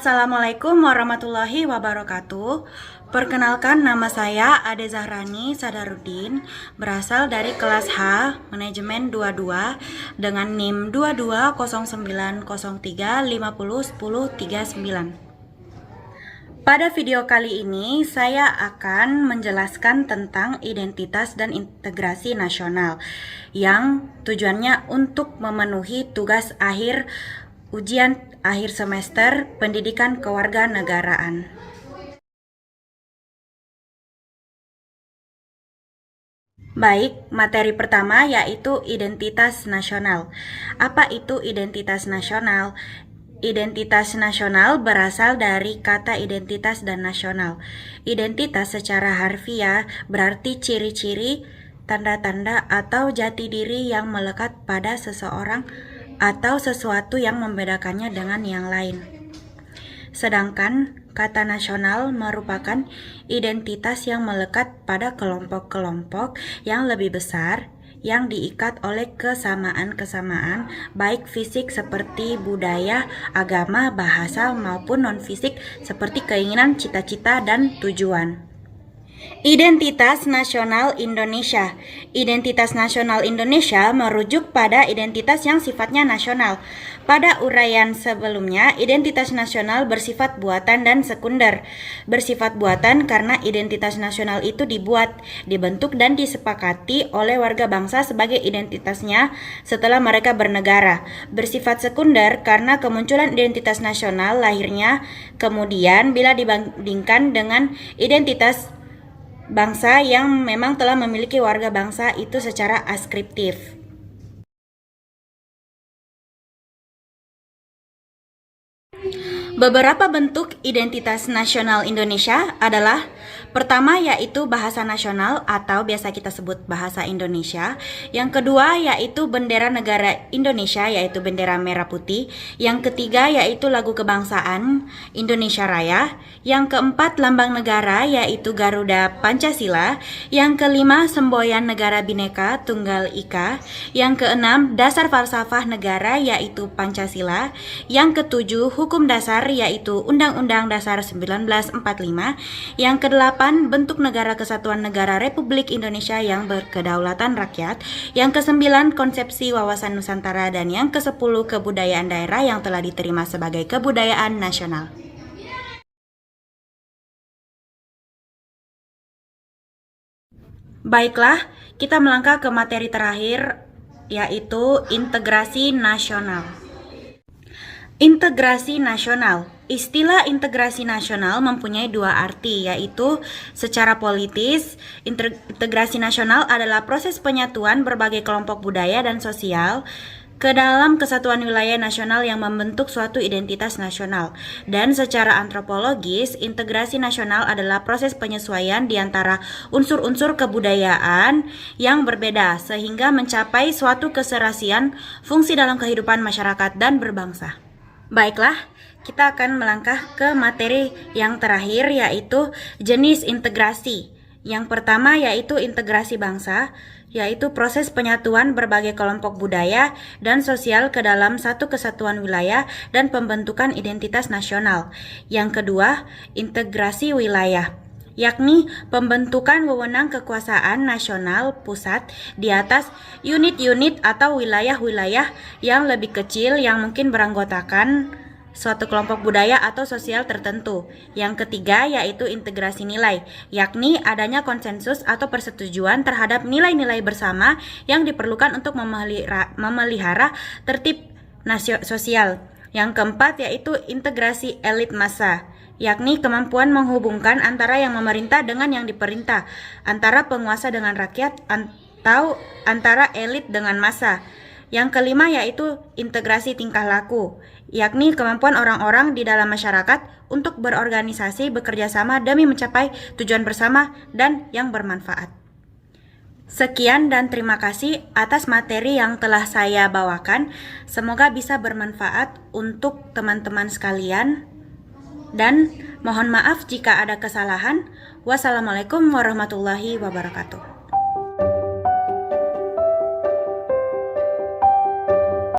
Assalamualaikum warahmatullahi wabarakatuh. Perkenalkan, nama saya Ade Zahrani Sadarudin, berasal dari kelas H, Manajemen 22 dengan NIM 220903501039. Pada video kali ini saya akan menjelaskan tentang identitas dan integrasi nasional yang tujuannya untuk memenuhi tugas akhir ujian akhir semester pendidikan kewarganegaraan. Baik, materi pertama yaitu identitas nasional. Apa itu identitas nasional? Identitas nasional berasal dari kata identitas dan nasional. Identitas secara harfiah berarti ciri-ciri, tanda-tanda atau jati diri yang melekat pada seseorang atau sesuatu yang membedakannya dengan yang lain. Sedangkan kata nasional merupakan identitas yang melekat pada kelompok-kelompok yang lebih besar yang diikat oleh kesamaan-kesamaan baik fisik seperti budaya, agama, bahasa maupun non-fisik seperti keinginan, cita-cita, dan tujuan. Identitas nasional Indonesia. Identitas nasional Indonesia merujuk pada identitas yang sifatnya nasional. Pada uraian sebelumnya, identitas nasional bersifat buatan dan sekunder. Bersifat buatan karena identitas nasional itu dibuat, dibentuk dan disepakati oleh warga bangsa sebagai identitasnya setelah mereka bernegara. Bersifat sekunder karena kemunculan identitas nasional lahirnya kemudian bila dibandingkan dengan identitas bangsa yang memang telah memiliki warga bangsa itu secara askriptif. Beberapa bentuk identitas nasional Indonesia adalah pertama yaitu bahasa nasional atau biasa kita sebut bahasa Indonesia. Yang kedua yaitu bendera negara Indonesia yaitu bendera merah putih. Yang ketiga yaitu lagu kebangsaan Indonesia Raya. Yang keempat lambang negara yaitu Garuda Pancasila. Yang kelima semboyan negara Bhinneka Tunggal Ika. Yang keenam dasar falsafah negara yaitu Pancasila. Yang ketujuh hukum dasar yaitu Undang-Undang Dasar 1945. Yang kedelapan bentuk negara kesatuan negara Republik Indonesia yang berkedaulatan rakyat. Yang kesembilan konsepsi wawasan Nusantara dan yang kesepuluh kebudayaan daerah yang telah diterima sebagai kebudayaan nasional. Baiklah, kita melangkah ke materi terakhir yaitu integrasi nasional. Integrasi nasional. Istilah integrasi nasional mempunyai dua arti, yaitu secara politis, integrasi nasional adalah proses penyatuan berbagai kelompok budaya dan sosial ke dalam kesatuan wilayah nasional yang membentuk suatu identitas nasional. Dan secara antropologis, integrasi nasional adalah proses penyesuaian di antara unsur-unsur kebudayaan yang berbeda sehingga mencapai suatu keserasian fungsi dalam kehidupan masyarakat dan berbangsa. Baiklah, kita akan melangkah ke materi yang terakhir yaitu jenis integrasi. Yang pertama yaitu integrasi bangsa, yaitu proses penyatuan berbagai kelompok budaya dan sosial ke dalam satu kesatuan wilayah dan pembentukan identitas nasional. Yang kedua, integrasi wilayah, yakni pembentukan wewenang kekuasaan nasional pusat di atas unit-unit atau wilayah-wilayah yang lebih kecil yang mungkin beranggotakan suatu kelompok budaya atau sosial tertentu. Yang ketiga yaitu integrasi nilai, yakni adanya konsensus atau persetujuan terhadap nilai-nilai bersama yang diperlukan untuk memelihara tertib sosial. Yang keempat yaitu integrasi elit massa, yakni kemampuan menghubungkan antara yang memerintah dengan yang diperintah, antara penguasa dengan rakyat, atau antara elit dengan massa. Yang kelima yaitu integrasi tingkah laku, yakni kemampuan orang-orang di dalam masyarakat untuk berorganisasi bekerja sama demi mencapai tujuan bersama dan yang bermanfaat. Sekian dan terima kasih atas materi yang telah saya bawakan. Semoga bisa bermanfaat untuk teman-teman sekalian. Dan mohon maaf jika ada kesalahan. Wassalamualaikum warahmatullahi wabarakatuh.